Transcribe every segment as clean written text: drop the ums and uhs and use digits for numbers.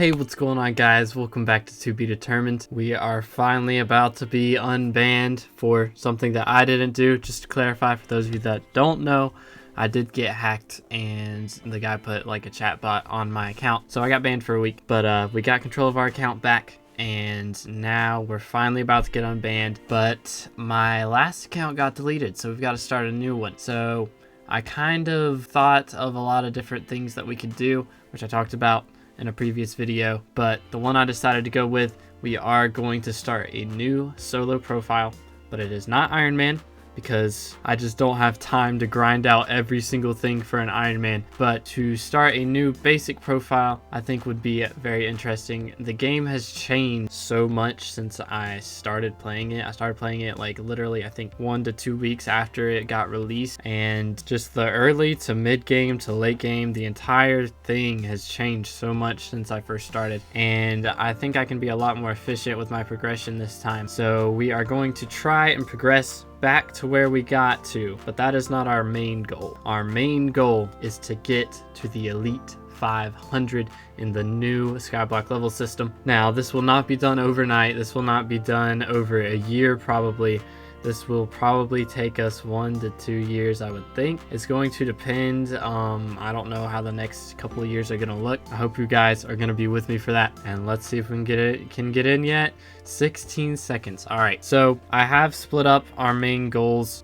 Hey, what's going on, guys? Welcome back to Be Determined. We are finally about to be unbanned for something that I didn't do. Just to clarify, for those of you that don't know, I did get hacked and the guy put like a chat bot on my account. So I got banned for a week, but we got control of our account back. And now we're finally about to get unbanned, but my last account got deleted, so we've got to start a new one. So I kind of thought of a lot of different things that we could do, which I talked about in a previous video, but the one I decided to go with, we are going to start a new solo profile, but it is not Iron Man, because I just don't have time to grind out every single thing for an Iron Man. But to start a new basic profile, I think would be very interesting. The game has changed so much since I started playing it. I started playing it like literally, I think 1 to 2 weeks after it got released, and just the early to mid game to late game, the entire thing has changed so much since I first started, and I think I can be a lot more efficient with my progression this time. So we are going to try and progress back to where we got to, but that is not our main goal. Our main goal is to get to the Elite 500 in the new SkyBlock level system. Now, this will not be done overnight. This will not be done over a year probably. This will probably take us 1 to 2 years, I would think. It's going to depend. I don't know how the next couple of years are gonna look. I hope you guys are gonna be with me for that. And let's see if we can get in yet. 16 seconds. All right, so I have split up our main goals.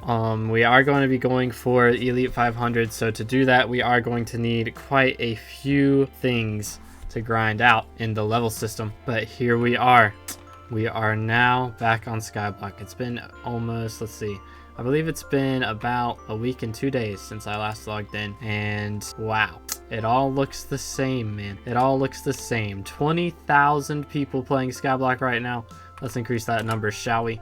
We are going to be going for Elite 500. So to do that, we are going to need quite a few things to grind out in the level system. But here we are. We are now back on SkyBlock. It's been almost, let's see, I believe it's been about a week and 2 days since I last logged in, and wow, it all looks the same, man. It all looks the same. 20,000 people playing SkyBlock right now. Let's increase that number, shall we?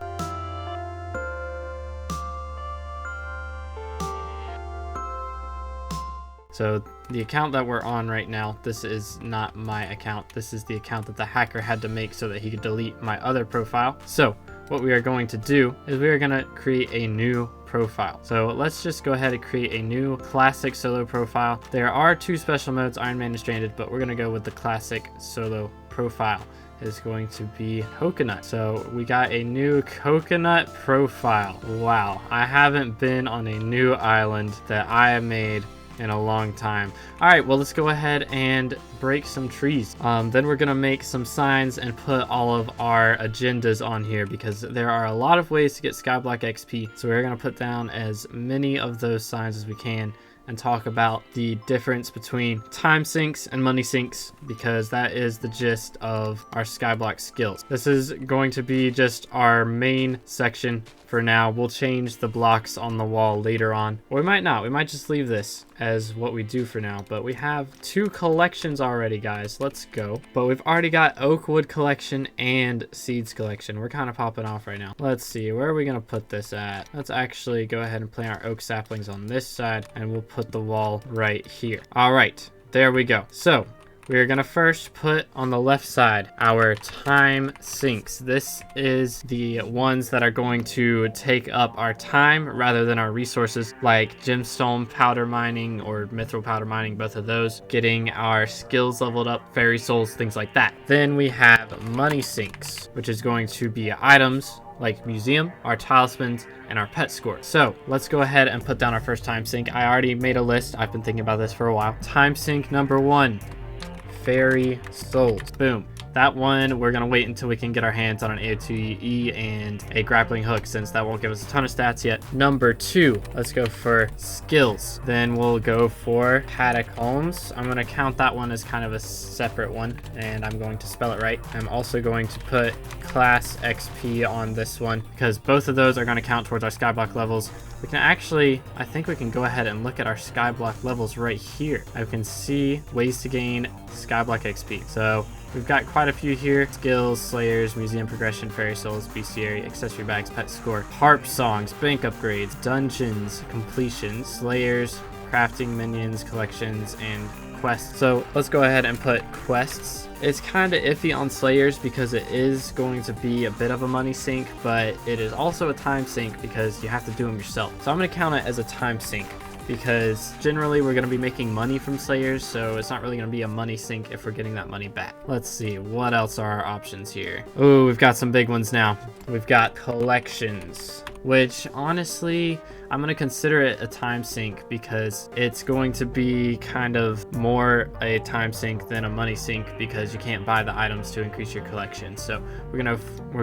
So the account that we're on right now, this is not my account. This is the account that the hacker had to make so that he could delete my other profile. So what we are going to do is we are going to create a new profile. So let's just go ahead and create a new classic solo profile. There are 2 special modes, Iron Man and Stranded, but we're going to go with the classic solo profile. Is going to be coconut. So we got a new coconut profile. Wow, I haven't been on a new island that I have made in a long time. All right, well, let's go ahead and break some trees. Then we're gonna make some signs and put all of our agendas on here, because there are a lot of ways to get SkyBlock XP. So we're gonna put down as many of those signs as we can and talk about the difference between time sinks and money sinks, because that is the gist of our SkyBlock skills. This is going to be just our main section for now. We'll change the blocks on the wall later on, or we might not. We might just leave this as what we do for now. But we have 2 collections already, guys. Let's go. But we've already got oak wood collection and seeds collection. We're kind of popping off right now. Let's see, where are we gonna put this at? Let's actually go ahead and plant our oak saplings on this side, and we'll put the wall right here. All right, there we go. So we're gonna first put on the left side our time sinks. This is the ones that are going to take up our time rather than our resources, like gemstone powder mining or mithril powder mining, both of those. Getting our skills leveled up, fairy souls, things like that. Then we have money sinks, which is going to be items like museum, our talismans, and our pet score. So let's go ahead and put down our first time sink. I already made a list. I've been thinking about this for a while. Time sink number 1. Fairy souls. Boom. That one, we're gonna wait until we can get our hands on an AOTE and a grappling hook, since that won't give us a ton of stats yet. Number 2, let's go for skills. Then we'll go for catacombs. I'm gonna count that one as kind of a separate one, and I'm going to spell it right. I'm also going to put class XP on this one, because both of those are gonna count towards our SkyBlock levels. We can actually, I think we can go ahead and look at our SkyBlock levels right here. I can see ways to gain SkyBlock XP. So we've got quite a few here. Skills, slayers, museum progression, fairy souls, bestiary, accessory bags, pet score, harp songs, bank upgrades, dungeons, completions, slayers, crafting, minions, collections, and quests. So let's go ahead and put quests. It's kind of iffy on slayers because it is going to be a bit of a money sink, but it is also a time sink because you have to do them yourself. So I'm going to count it as a time sink. because generally we're going to be making money from Slayers, so it's not really going to be a money sink if we're getting that money back. Let's see, what else are our options here? Oh, we've got some big ones now. We've got collections, which honestly, I'm going to consider it a time sink because it's going to be kind of more a time sink than a money sink because you can't buy the items to increase your collection. So we're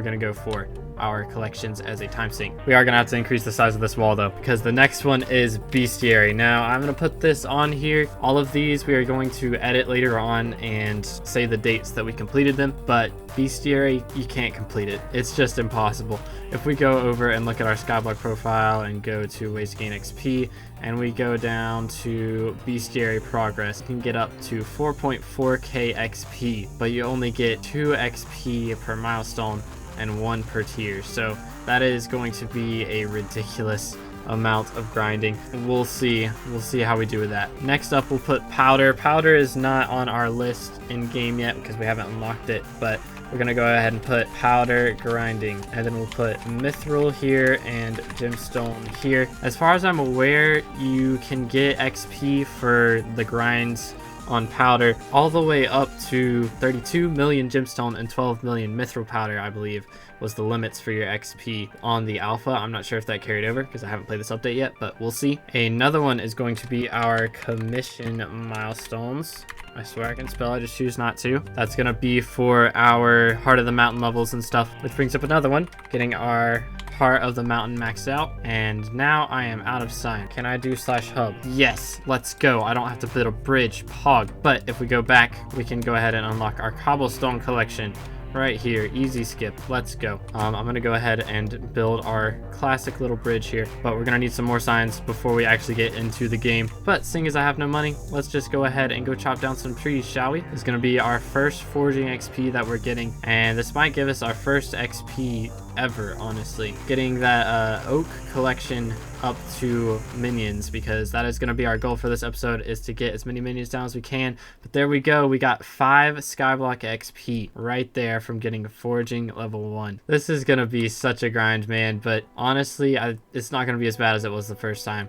gonna go for our collections as a time sink. We are gonna have to increase the size of this wall though, because the next one is bestiary. Now I'm gonna put this on here. All of these we are going to edit later on and say the dates that we completed them, but bestiary, you can't complete it. It's just impossible. If we go over and look at our SkyBlock profile and go to ways to gain XP, and we go down to bestiary progress, you can get up to 4.4k XP, but you only get 2 XP per milestone and 1 per tier. So that is going to be a ridiculous amount of grinding. We'll see how we do with that. Next up, we'll put powder. Powder is not on our list in game yet because we haven't unlocked it, but we're gonna go ahead and put powder grinding, and then we'll put mithril here and gemstone here. As far as I'm aware, you can get XP for the grinds on powder all the way up to 32 million gemstone and 12 million mithril powder, I believe, was the limits for your XP on the alpha. I'm not sure if that carried over because I haven't played this update yet, but we'll see. Another one is going to be our commission milestones. I swear I can spell, I just choose not to. That's gonna be for our Heart of the Mountain levels and stuff, which brings up another one, getting our Heart of the Mountain maxed out. And now I am out of sign. Can I do /hub? Yes, let's go. I don't have to build a bridge, pog. But if we go back, we can go ahead and unlock our cobblestone collection right here. Easy skip. Let's go. I'm gonna go ahead and build our classic little bridge here, but we're gonna need some more signs before we actually get into the game. But seeing as I have no money, let's just go ahead and go chop down some trees, shall we? It's gonna be our first forging XP that we're getting, and this might give us our first XP ever, honestly. Getting that oak collection up to minions, because that is going to be our goal for this episode, is to get as many minions down as we can. But there we go, we got 5 skyblock XP right there from getting foraging level 1. This is going to be such a grind, man, but honestly it's not going to be as bad as it was the first time.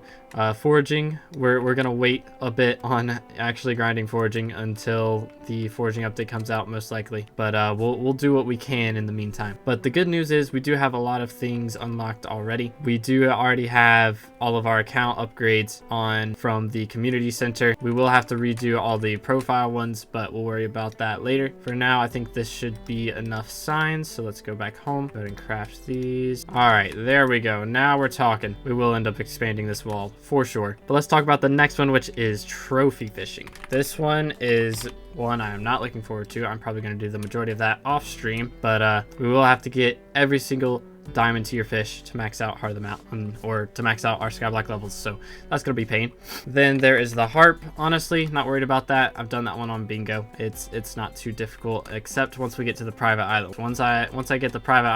Foraging, we're going to wait a bit on actually grinding foraging until the foraging update comes out, most likely, but we'll do what we can in the meantime. But the good news is we do have a lot of things unlocked already. We do already have all of our account upgrades on from the community center. We will have to redo all the profile ones, but we'll worry about that later. For now, I think this should be enough signs, so let's go back home, go ahead and craft these. All right, there we go. Now we're talking. We will end up expanding this wall for sure. But let's talk about the next one, which is trophy fishing. This one is one I am not looking forward to. I'm probably going to do the majority of that off stream, but we will have to get every single diamond tier fish to max out Heart of the Mountain, or to max out our skyblock levels, so that's gonna be pain. Then there is the harp. Honestly, not worried about that. I've done that one on bingo. It's not too difficult, except once we get to the private island. Once I get the private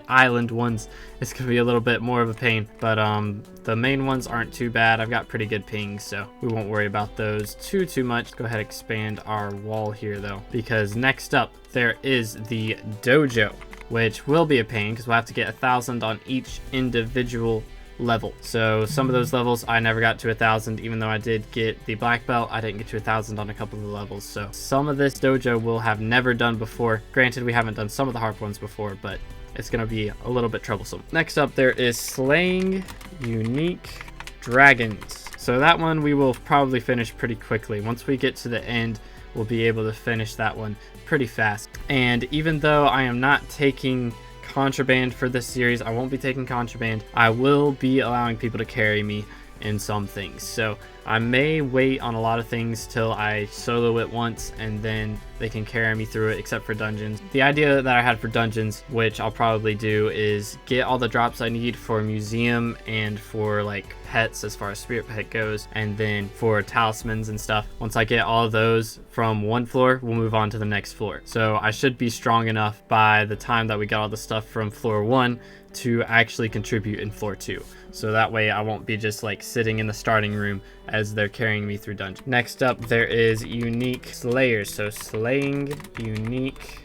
island ones, it's gonna be a little bit more of a pain, but the main ones aren't too bad. I've got pretty good pings, so we won't worry about those too much. Go ahead and expand our wall here though, because next up there is the dojo, which will be a pain because we'll have to get 1,000 on each individual level. So some of those levels I never got to 1,000, even though I did get the black belt. I didn't get to 1,000 on a couple of the levels, so some of this dojo we'll have never done before. Granted, we haven't done some of the harp ones before, but it's gonna be a little bit troublesome. Next up, there is slaying unique dragons. So that one we will probably finish pretty quickly. Once we get to the end, we'll be able to finish that one pretty fast. And even though I am not taking contraband for this series, I won't be taking contraband, I will be allowing people to carry me in some things. So I may wait on a lot of things till I solo it once and then they can carry me through it, except for dungeons. The idea that I had for dungeons, which I'll probably do, is get all the drops I need for museum and for like pets as far as spirit pet goes, and then for talismans and stuff. Once I get all of those from one floor, we'll move on to the next floor. So I should be strong enough by the time that we got all the stuff from floor 1 to actually contribute in floor 2. So that way I won't be just like sitting in the starting room as they're carrying me through dungeons. Next up, there is unique slayers. So slaying unique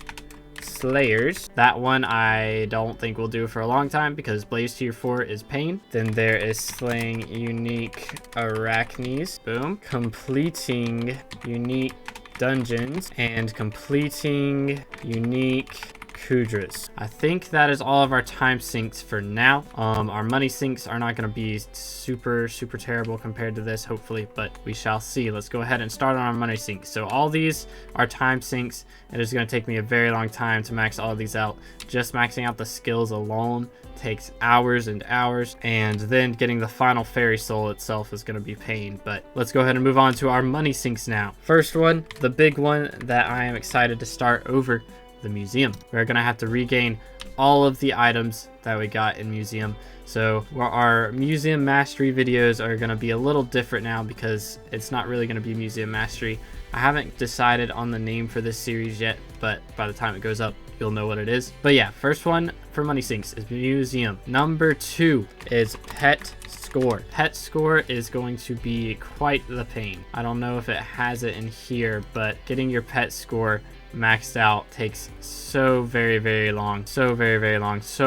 Slayers. That one I don't think we'll do for a long time because Blaze Tier 4 is pain. Then there is slaying unique arachnes. Boom. Completing unique dungeons and completing unique Kudras. I think that is all of our time sinks for now. Our money sinks are not going to be super terrible compared to this, hopefully, but we shall see. Let's go ahead and start on our money sinks. So all these are time sinks. It is going to take me a very long time to max all of these out. Just maxing out the skills alone takes hours and hours, and then getting the final fairy soul itself is going to be pain. But let's go ahead and move on to our money sinks now. First one, the big one that I am excited to start over, the museum. We're gonna have to regain all of the items that we got in museum. So our museum mastery videos are gonna be a little different now because it's not really gonna be museum mastery. I haven't decided on the name for this series yet, but by the time it goes up, you'll know what it is. But yeah, first one for money sinks is museum. Number 2 is pet score. Pet score is going to be quite the pain. I don't know if it has it in here, but getting your pet score maxed out takes so very long, so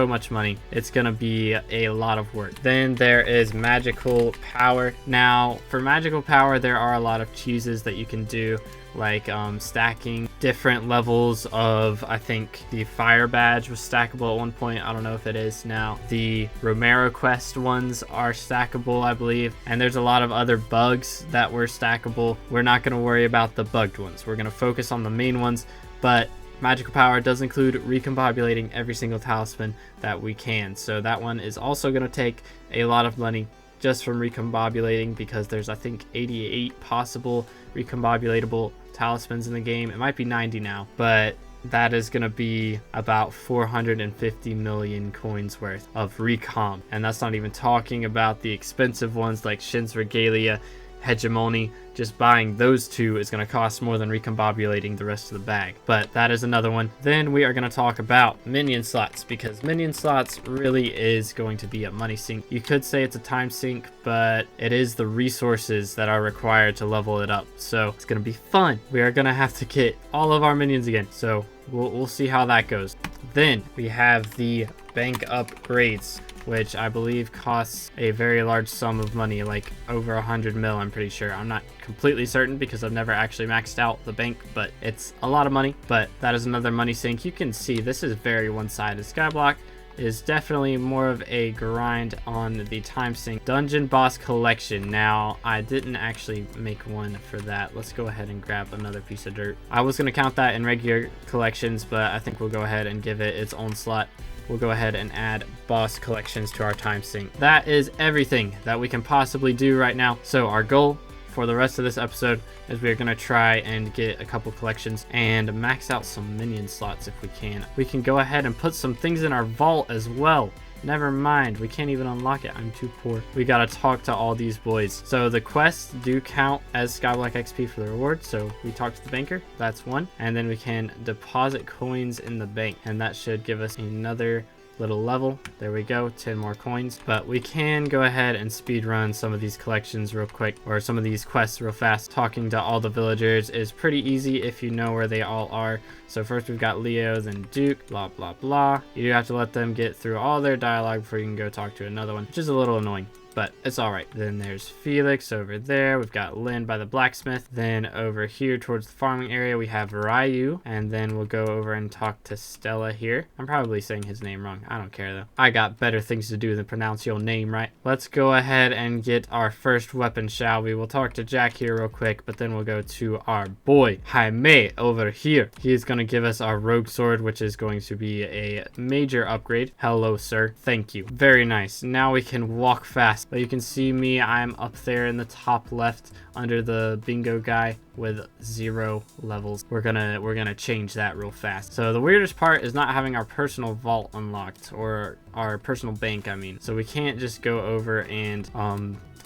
much money. It's gonna be a lot of work. Then there is magical power. Now for magical power, there are a lot of cheeses that you can do, like stacking different levels of, I think the fire badge was stackable at one point. I don't know if it is now. The Romero quest ones are stackable, I believe, and there's a lot of other bugs that were stackable. We're not going to worry about the bugged ones. We're going to focus on the main ones, but magical power does include recombobulating every single talisman that we can. So that one is also going to take a lot of money just from recombobulating, because there's, I think, 88 possible recombobulatable talismans in the game. It might be 90 now, but that is going to be about 450 million coins worth of recom, and that's not even talking about the expensive ones like Shin's Regalia, Hegemony. Just buying those two is going to cost more than recombobulating the rest of the bag, but that is another one. Then we are going to talk about Minion Slots, because Minion Slots really is going to be a money sink. You could say it's a time sink, but it is the resources that are required to level it up, so it's going to be fun. We are going to have to get all of our minions again, so we'll see how that goes. Then we have the bank upgrades, which I believe costs a very large sum of money, like over 100 mil, I'm pretty sure. I'm not completely certain because I've never actually maxed out the bank, but it's a lot of money. But that is another money sink. You can see this is very one-sided. SkyBlock is definitely more of a grind on the time sink. Dungeon boss collection. Now, I didn't actually make one for that. Let's go ahead and grab another piece of dirt. I was going to count that in regular collections, but I think we'll go ahead and give it its own slot. We'll go ahead and add boss collections to our time sink. That is everything that we can possibly do right now. So our goal for the rest of this episode is we're going to try and get a couple collections and max out some minion slots if we can. We can go ahead and put some things in our vault as well. Never mind, we can't even unlock it. I'm too poor. We gotta talk to all these boys. So the quests do count as SkyBlock XP for the reward. So we talk to the banker, that's one. And then we can deposit coins in the bank, and that should give us another little level. There we go, 10 more coins. But we can go ahead and speed run some of these collections real quick, or some of these quests real fast. Talking to all the villagers is pretty easy if you know where they all are. So first we've got Leo, then Duke, blah blah blah. You do have to let them get through all their dialogue before you can go talk to another one, which is a little annoying, but it's all right. Then there's Felix over there. We've got Lynn by the blacksmith. Then over here towards the farming area, we have Ryu. And then we'll go over and talk to Stella here. I'm probably saying his name wrong. I don't care though. I got better things to do than pronounce your name right. Let's go ahead and get our first weapon, shall we? We'll talk to Jack here real quick, but then we'll go to our boy, Jaime, over here. He's going to give us our rogue sword, which is going to be a major upgrade. Hello, sir. Thank you. Very nice. Now we can walk fast. But you can see me, I'm up there in the top left under the bingo guy with 0 levels. We're gonna change that real fast. So the weirdest part is not having our personal vault unlocked, or our personal bank, I mean. So we can't just go over and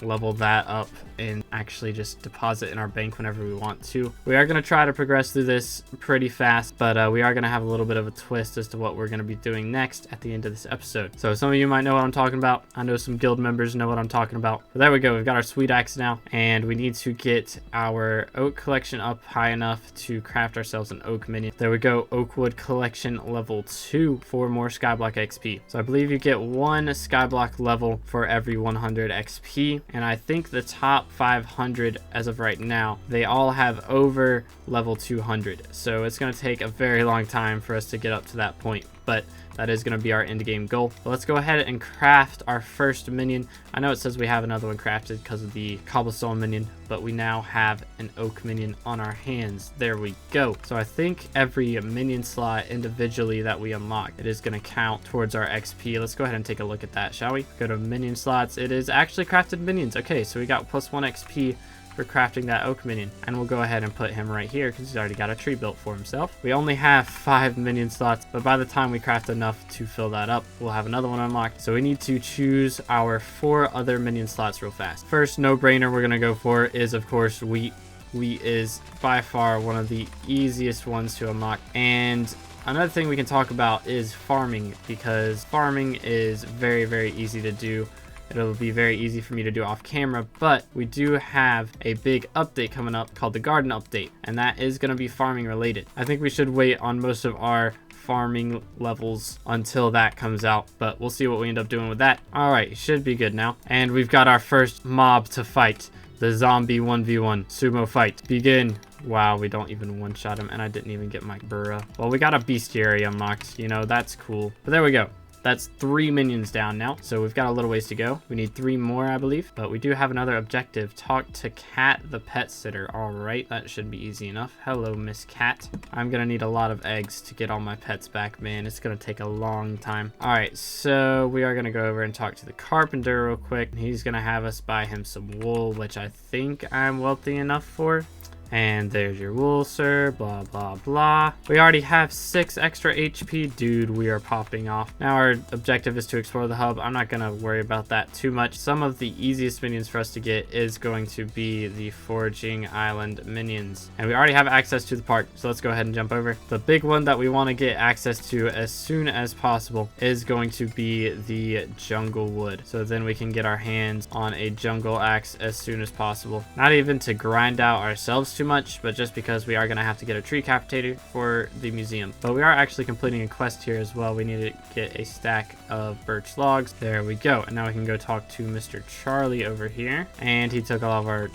level that up in actually just deposit in our bank whenever we want to. We are going to try to progress through this pretty fast, but we are going to have a little bit of a twist as to what we're going to be doing next at the end of this episode. So some of you might know what I'm talking about. I know some guild members know what I'm talking about. But there we go. We've got our sweet axe now, and we need to get our oak collection up high enough to craft ourselves an oak minion. There we go. Oak wood collection level 2 for more skyblock XP. So I believe you get 1 skyblock level for every 100 XP, and I think the top 500 as of right now, they all have over level 200. So it's going to take a very long time for us to get up to that point, but that is going to be our end game goal. But let's go ahead and craft our first minion. I know it says we have another one crafted because of the cobblestone minion, but we now have an oak minion on our hands. There we go. So I think every minion slot individually that we unlock, it is going to count towards our XP. Let's go ahead and take a look at that, shall we? Go to minion slots. It is actually crafted minions. Okay, so we got +1 XP for crafting that oak minion, and we'll go ahead and put him right here because he's already got a tree built for himself. We only have 5 minion slots, but by the time we craft enough to fill that up, we'll have another one unlocked. So we need to choose our 4 other minion slots real fast. First no-brainer we're gonna go for is, of course, wheat. Wheat is by far one of the easiest ones to unlock. And another thing we can talk about is farming, because farming is very, very easy to do. It'll be very easy for me to do off camera, but we do have a big update coming up called the garden update, and that is going to be farming related. I think we should wait on most of our farming levels until that comes out, but we'll see what we end up doing with that. All right, should be good now. And we've got our first mob to fight, the zombie 1v1 sumo fight. Begin. Wow, we don't even one-shot him, and I didn't even get my burra. Well, we got a bestiary unlocked, you know, that's cool. But there we go. That's 3 minions down now, so we've got a little ways to go. We need 3 more, I believe, but we do have another objective. Talk to Cat, the pet sitter. All right, that should be easy enough. Hello, Miss Cat. I'm gonna need a lot of eggs to get all my pets back, man. It's gonna take a long time. All right, so we are gonna go over and talk to the carpenter real quick. He's gonna have us buy him some wool, which I think I'm wealthy enough for. And there's your wool, sir, blah, blah, blah. We already have 6 extra HP. Dude, we are popping off. Now our objective is to explore the hub. I'm not gonna worry about that too much. Some of the easiest minions for us to get is going to be the Foraging Island minions. And we already have access to the park, so let's go ahead and jump over. The big one that we wanna get access to as soon as possible is going to be the jungle wood. So then we can get our hands on a jungle axe as soon as possible. Not even to grind out ourselves too much, but just because we are going to have to get a tree capitator for the museum. But we are actually completing a quest here as well. We need to get a stack of birch logs. There we go. And now we can go talk to Mr. Charlie over here, and he took all of our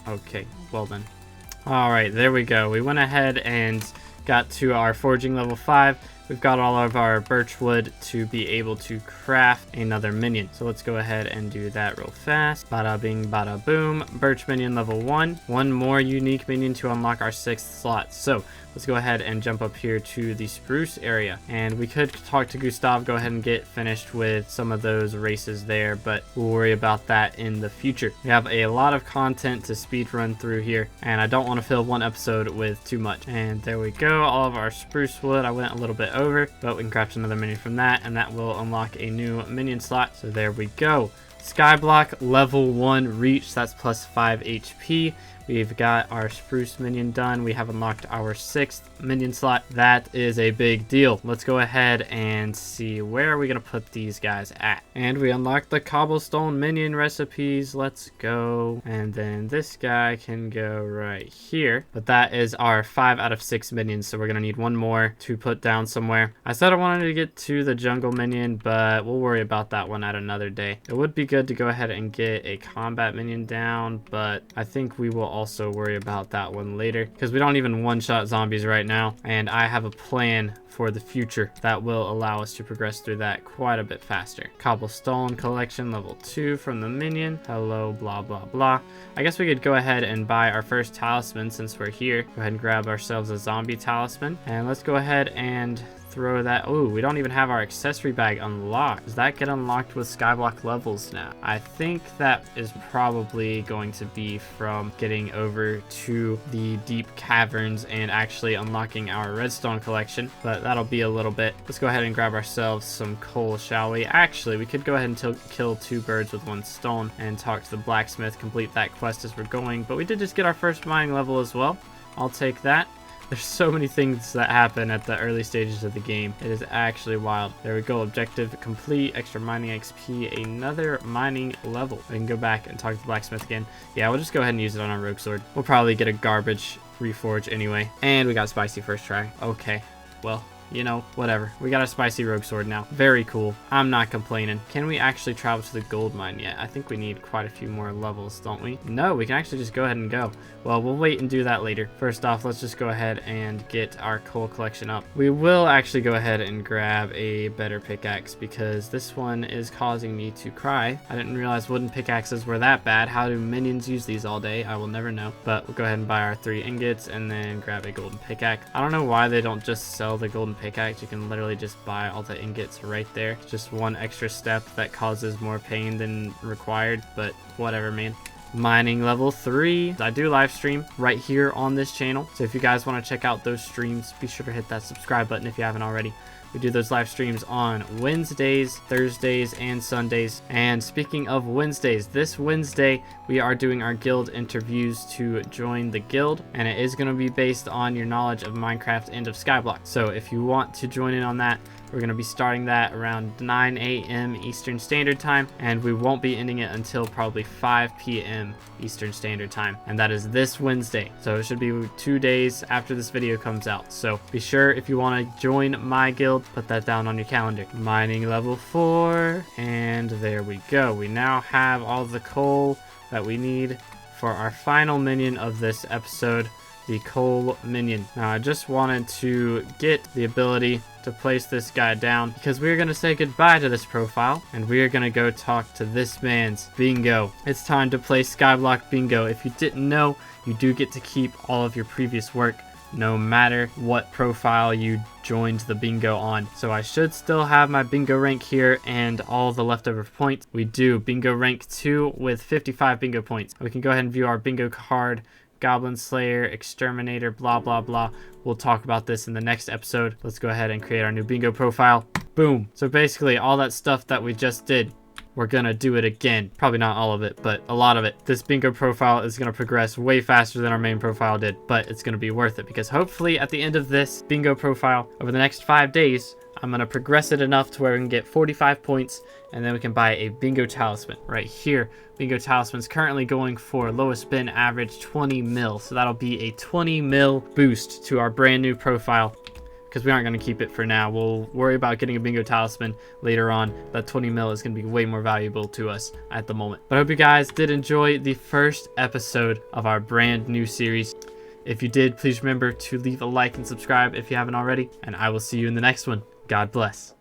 okay, well then. All right, there we go. We went ahead and got to our foraging level 5. We've got all of our birch wood to be able to craft another minion. So let's go ahead and do that real fast. Bada bing, bada boom. Birch minion level 1. 1 more unique minion to unlock our 6th slot. So let's go ahead and jump up here to the spruce area. And we could talk to Gustav, go ahead and get finished with some of those races there, but we'll worry about that in the future. We have a lot of content to speed run through here, and I don't want to fill one episode with too much. And there we go, all of our spruce wood. I went a little bit over, but we can craft another minion from that, and that will unlock a new minion slot. So there we go. Skyblock level 1 reach, that's plus 5 HP. We've got our spruce minion done. We have unlocked our 6th minion slot. That is a big deal. Let's go ahead and see, where are we gonna put these guys at? And we unlocked the cobblestone minion recipes. Let's go. And then this guy can go right here. But that is our 5 out of 6 minions, so we're gonna need 1 more to put down somewhere. I said I wanted to get to the jungle minion, but we'll worry about that one at another day. It would be good to go ahead and get a combat minion down, but I think we will also worry about that one later, because we don't even one-shot zombies right now, and I have a plan for the future that will allow us to progress through that quite a bit faster. Cobblestone collection level 2 from the minion. Hello, blah, blah, blah. I guess we could go ahead and buy our first talisman since we're here. Go ahead and grab ourselves a zombie talisman, and let's go ahead and throw that. Oh, we don't even have our accessory bag unlocked. Does that get unlocked with skyblock levels now? I think that is probably going to be from getting over to the deep caverns and actually unlocking our redstone collection, but that'll be a little bit. Let's go ahead and grab ourselves some coal, shall we? Actually, we could go ahead and kill 2 birds with 1 stone and talk to the blacksmith, complete that quest as we're going, but we did just get our first mining level as well. I'll take that. There's so many things that happen at the early stages of the game. It is actually wild. There we go. Objective complete. Extra mining XP. Another mining level. We can go back and talk to the blacksmith again. Yeah, we'll just go ahead and use it on our rogue sword. We'll probably get a garbage reforge anyway. And we got spicy first try. Okay. Well, you know, whatever. We got a spicy rogue sword now. Very cool. I'm not complaining. Can we actually travel to the gold mine yet? I think we need quite a few more levels, don't we? No, we can actually just go ahead and go. Well, we'll wait and do that later. First off, let's just go ahead and get our coal collection up. We will actually go ahead and grab a better pickaxe because this one is causing me to cry. I didn't realize wooden pickaxes were that bad. How do minions use these all day? I will never know. But we'll go ahead and buy our 3 ingots and then grab a golden pickaxe. I don't know why they don't just sell the golden pickaxe. You can literally just buy all the ingots right there. It's just one extra step that causes more pain than required, but whatever, man. Mining level 3. I do live stream right here on this channel, so if you guys want to check out those streams, be sure to hit that subscribe button if you haven't already. We do those live streams on Wednesdays, Thursdays, and Sundays. And speaking of Wednesdays, this Wednesday we are doing our guild interviews to join the guild, and it is going to be based on your knowledge of Minecraft and of Skyblock. So if you want to join in on that, we're going to be starting that around 9 a.m. Eastern Standard Time, and we won't be ending it until probably 5 p.m. Eastern Standard Time, and that is this Wednesday. So it should be 2 days after this video comes out. So be sure, if you want to join my guild, put that down on your calendar. Mining level 4, and there we go. We now have all the coal that we need for our final minion of this episode, the coal minion. Now I just wanted to get the ability to place this guy down because we're going to say goodbye to this profile and we are going to go talk to this man's bingo. It's time to play skyblock bingo. If you didn't know, you do get to keep all of your previous work no matter what profile you joined the bingo on. So I should still have my bingo rank here and all the leftover points. We do. Bingo rank 2 with 55 bingo points. We can go ahead and view our bingo card. Goblin Slayer, Exterminator, blah blah blah. We'll talk about this in the next episode. Let's go ahead and create our new bingo profile. Boom. So basically all that stuff that we just did, we're gonna do it again. Probably not all of it, but a lot of it. This bingo profile is gonna progress way faster than our main profile did, but it's gonna be worth it because hopefully at the end of this bingo profile, over the next 5 days, I'm going to progress it enough to where we can get 45 points, and then we can buy a bingo talisman right here. Bingo talisman is currently going for lowest spin average 20 mil, so that'll be a 20 mil boost to our brand new profile because we aren't going to keep it for now. We'll worry about getting a bingo talisman later on. That 20 mil is going to be way more valuable to us at the moment. But I hope you guys did enjoy the first episode of our brand new series. If you did, please remember to leave a like and subscribe if you haven't already, and I will see you in the next one. God bless.